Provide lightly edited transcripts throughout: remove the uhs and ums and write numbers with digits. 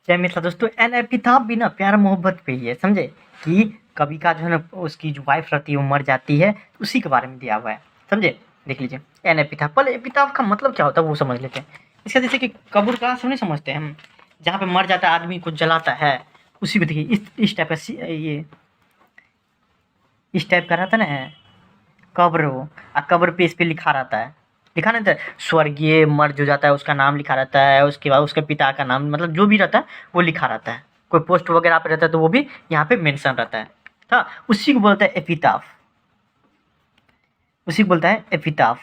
जय मिथिला दोस्तों। एन एपिताफ भी ना प्यार मोहब्बत पे ही है, समझे कि कवि का जो है ना उसकी जो वाइफ रहती है वो मर जाती है, उसी के बारे में दिया हुआ है, समझे। देख लीजिए एन एपिताफ। पहले एपिताफ का मतलब क्या होता है वो समझ लेते हैं। इसका जैसे कि कब्र नहीं समझते हम, जहाँ पे मर जाता है आदमी को जलाता है, उसी को देखिए इस टाइप का ये इस टाइप का रहता है ना कब्र वो। कब्र पे इस पे लिखा रहता है, लिखा नहीं था स्वर्गीय मर जो जाता है उसका नाम लिखा रहता है, उसके बाद उसके पिता का नाम, मतलब जो भी रहता है वो लिखा रहता है। कोई पोस्ट वगैरह पे रहता है तो वो भी यहाँ पे मेंशन रहता है। हाँ, उसी को बोलता है एपिताफ, उसी को बोलता है एपिताफ।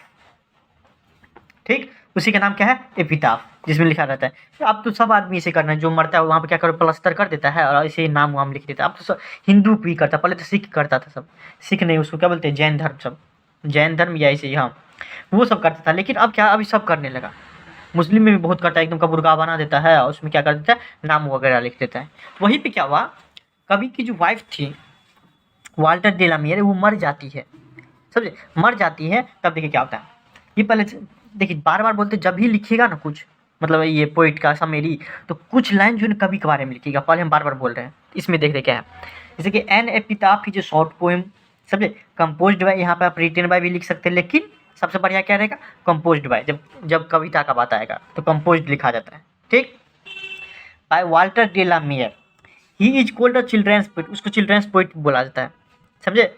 ठीक, उसी का नाम क्या है एपिताफ, जिसमें लिखा रहता है। तो अब तो सब आदमी इसे करना है, जो मरता है वहाँ पे क्या कर प्लास्टर कर देता है और इसे नाम वाम लिख देता है। अब तो सब हिंदू भी करता, पहले तो सिख करता था सब। सिख नहीं, उसको क्या बोलते हैं जैन धर्म, सब जैन धर्म या ऐसे ही, हाँ वो सब करता था। लेकिन अब क्या, अभी सब करने लगा। मुस्लिम में भी बहुत करता है, एकदम कब्रगाह बना देता है और उसमें क्या कर देता है नाम वगैरह लिख देता है। वहीं पे क्या हुआ, कवि की जो वाइफ थी वाल्टर डेलामियर, वो मर जाती है, समझे, मर जाती है। तब देखिए क्या होता है, ये पहले देखिए बार बार बोलते जब भी लिखिएगा ना कुछ, मतलब ये पोइट का समेरी, तो कुछ लाइन जो है कवि के बारे में लिखिएगा। पहले हम बार बार बोल रहे हैं, इसमें देख रहे क्या है। जैसे कि एन एपिताफ की जो शॉर्ट पोएम, समझे, कंपोज्ड बाय, यहाँ पे आप रिटन बाय भी लिख सकते हैं, लेकिन सबसे बढ़िया क्या रहेगा कंपोज्ड बाय। जब जब कविता का बात आएगा तो कंपोज्ड लिखा जाता है, ठीक, by Walter de la Mare. He is called a children's poet, उसको चिल्ड्रेंस पोइट बोला जाता है, समझे।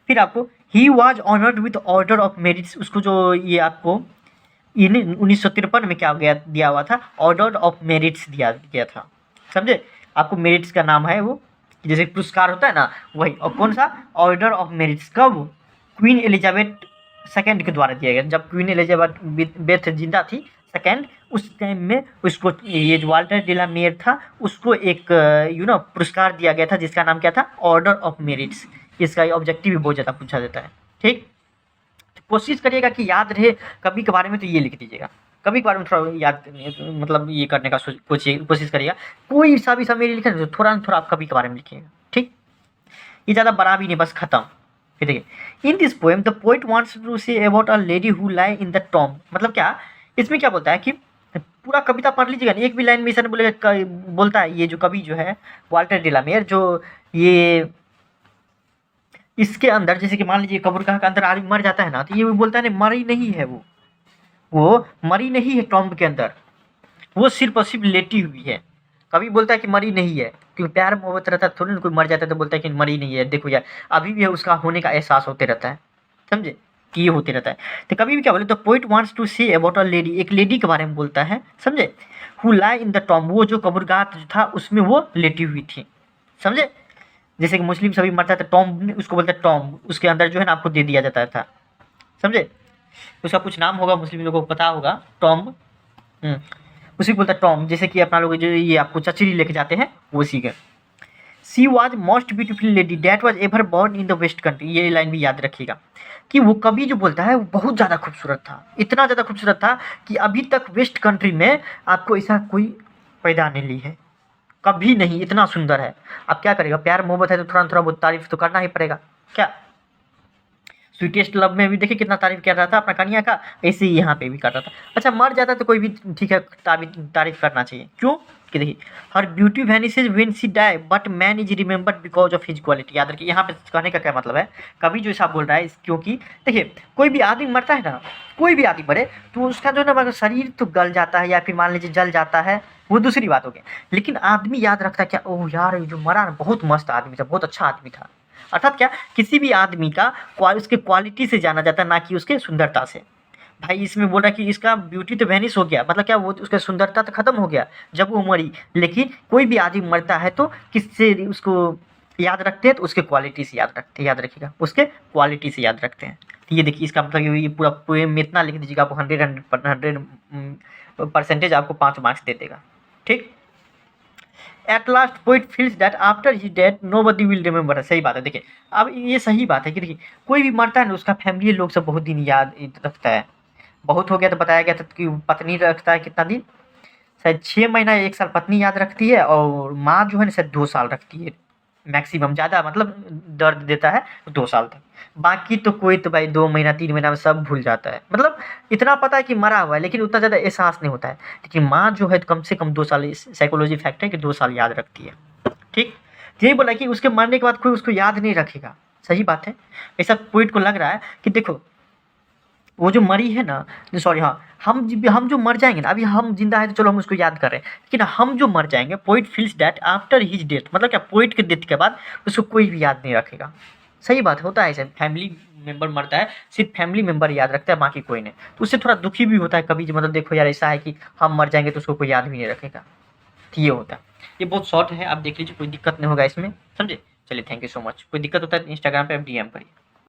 फिर आपको he was honoured with order of merits, उसको जो ये आपको 1953 में क्या गया दिया हुआ था, ऑर्डर ऑफ मेरिट्स दिया गया था, समझे। आपको मेरिट्स का नाम है वो, जैसे पुरस्कार होता है ना वही। और कौन सा ऑर्डर ऑफ मेरिट्स, कब, क्वीन एलिजाबेथ सेकेंड के द्वारा दिया गया, जब क्वीन एलिजाबेथ बेथ जिंदा थी सेकेंड, उस टाइम में उसको ये जो वाल्टर डेलामियर था उसको एक पुरस्कार दिया गया था, जिसका नाम क्या था ऑर्डर ऑफ मेरिट्स। इसका ऑब्जेक्टिव भी बहुत ज़्यादा पूछा जाता है, ठीक। तो कोशिश करिएगा कि याद रहे कवि के बारे में, तो ये लिख दीजिएगा। कवि के बारे में थोड़ा याद, मतलब ये करने का कोशिश करिएगा। कोई सा भी मेरी लिखे तो थोड़ा ना थोड़ा आप कवि के बारे में लिखिएगा, ठीक। ये ज़्यादा बड़ा भी नहीं, बस खत्म। फिर देखिए, in this poem the poet wants to say about a lady who lie in the tomb, मतलब क्या, इसमें क्या बोलता है कि पूरा कविता पढ़ लीजिएगा ना, एक भी लाइन में ऐसा नहीं बोलेगा। बोलता है ये जो कवि जो है वाल्टर डेलामियर, जो ये इसके अंदर, जैसे कि मान लीजिए कब्रगाह के अंदर आदमी मर जाता है ना, तो ये बोलता है नहीं मरी नहीं है वो मरी नहीं है टॉम्ब के अंदर, वो सिर्फ और सिर्फ लेटी हुई है। कभी बोलता है कि मरी नहीं है, क्योंकि प्यार मोहब्बत रहता है, थोड़ी ना कोई मर जाता है तो बोलता है कि मरी नहीं है, देखो यार अभी भी उसका होने का एहसास होते रहता है, समझे कि ये होते रहता है। तो कभी भी क्या बोले तो poet wants to say about a lady, एक लेडी के बारे में बोलता है, समझे, who lie in the tomb, वो जो कब्रगाह जो था उसमें वो लेटी हुई थी, समझे। जैसे कि मुस्लिम सभी मरता है तो टॉम्ब, उसको बोलते हैं टॉम्ब, उसके अंदर जो है ना आपको दे दिया जाता था, समझे। उसका कुछ नाम होगा, मुस्लिम लोगों को पता होगा टॉम्ब। उसी को बोलता है टॉम्ब, जैसे कि अपना लोग जो ये आपको चचरी लेके जाते हैं वो उसी का। She was most beautiful lady that was ever born in the west country, ये लाइन भी याद रखिएगा कि वो कवि जो बोलता है वो बहुत ज़्यादा खूबसूरत था, इतना ज़्यादा खूबसूरत था कि अभी तक वेस्ट कंट्री में आपको ऐसा कोई पैदा नहीं ली है, कभी नहीं, इतना सुंदर है। अब क्या करेगा, प्यार मोहब्बत है तो थोड़ा थोड़ा बहुत तारीफ तो करना ही पड़ेगा क्या। स्वीटेस्ट लव में भी देखिए कितना तारीफ कर रहा था अपना कन्या का, ऐसे ही यहाँ पे भी कर रहा था। अच्छा मर जाता तो कोई भी ठीक है, तारीफ करना चाहिए, क्यों कि देखिए हर beauty vanishes when she die but man is remembered because of his quality. याद रखिए यहाँ पे कहने का क्या मतलब है, कभी जो ऐसा बोल रहा है क्योंकि देखिए कोई भी आदमी मरता है ना, कोई भी आदमी मरे तो उसका जो ना शरीर तो गल जाता है या फिर मान लीजिए जल जाता है, वो दूसरी बात हो गई। लेकिन आदमी याद रखता है क्या, ओह यार ये जो मरा ना बहुत मस्त आदमी था, बहुत अच्छा आदमी था। अर्थात क्या, किसी भी आदमी का उसके क्वालिटी से जाना जाता है, ना कि उसके सुंदरता से। भाई इसमें बोल रहा है कि इसका ब्यूटी तो वैनिश हो गया, मतलब क्या वो उसका सुंदरता तो खत्म हो गया जब वो मरी। लेकिन कोई भी आदमी मरता है तो किससे उसको याद रखते हैं, तो उसके क्वालिटी से याद रखते हैं, याद रखिएगा उसके क्वालिटी से याद रखते हैं। तो ये देखिए इसका मतलब ये पूरा पोएम में इतना लिख दीजिएगा, आपको 100% आपको 5 मार्क्स दे देगा, ठीक। At last poet feels that after he dead nobody will remember, सही बात है। देखिए अब ये सही बात है कि देखिए कोई भी मरता है ना उसका फैमिली लोग सब बहुत दिन याद रखता है। बहुत हो गया तो बताया गया था कि पत्नी रखता है कितना दिन, शायद 6 महीना या 1 साल पत्नी याद रखती है, और माँ जो है ना शायद 2 साल रखती है, मैक्सिमम, ज़्यादा मतलब दर्द देता है 2 साल तक। बाकी तो कोई तो भाई 2 महीना 3 महीना में सब भूल जाता है। मतलब इतना पता है कि मरा हुआ है, लेकिन उतना ज़्यादा एहसास नहीं होता है। लेकिन माँ जो है कम से कम 2 साल, इस साइकोलॉजी फैक्ट है कि 2 साल याद रखती है। ठीक? यही बोला कि उसके मरने के बाद कोई उसको याद नहीं रखेगा। सही बात है। ऐसा पोएट को लग रहा है कि देखो, वो जो मरी है ना, सॉरी हाँ, हम जो मर जाएँगे ना, अभी हम ज़िंदा हैं तो चलो हम उसको याद कर रहे हैं। लेकिन हम जो मर जाएँगे, poet feels that after his death, मतलब क्या, पोएट के डेथ के बाद उसको कोई भी याद नहीं रखेगा। सही बात होता है ऐसे, फैमिली मेंबर मरता है, सिर्फ़ फैमिली मेंबर याद रखता है, बाकी कोई नहीं। तो उससे थोड़ा दुखी भी होता है कभी, जो मतलब देखो यार ऐसा है कि हम मर जाएँगे तो उसको कोई याद भी नहीं रखेगा। तो ये होता है। ये बहुत शॉर्ट है, आप देख लीजिए, कोई दिक्कत नहीं होगा इसमें, समझे? चलिए थैंक यू सो मच। कोई दिक्कत होता है तो इंस्टाग्राम पे आप डीएम करिए।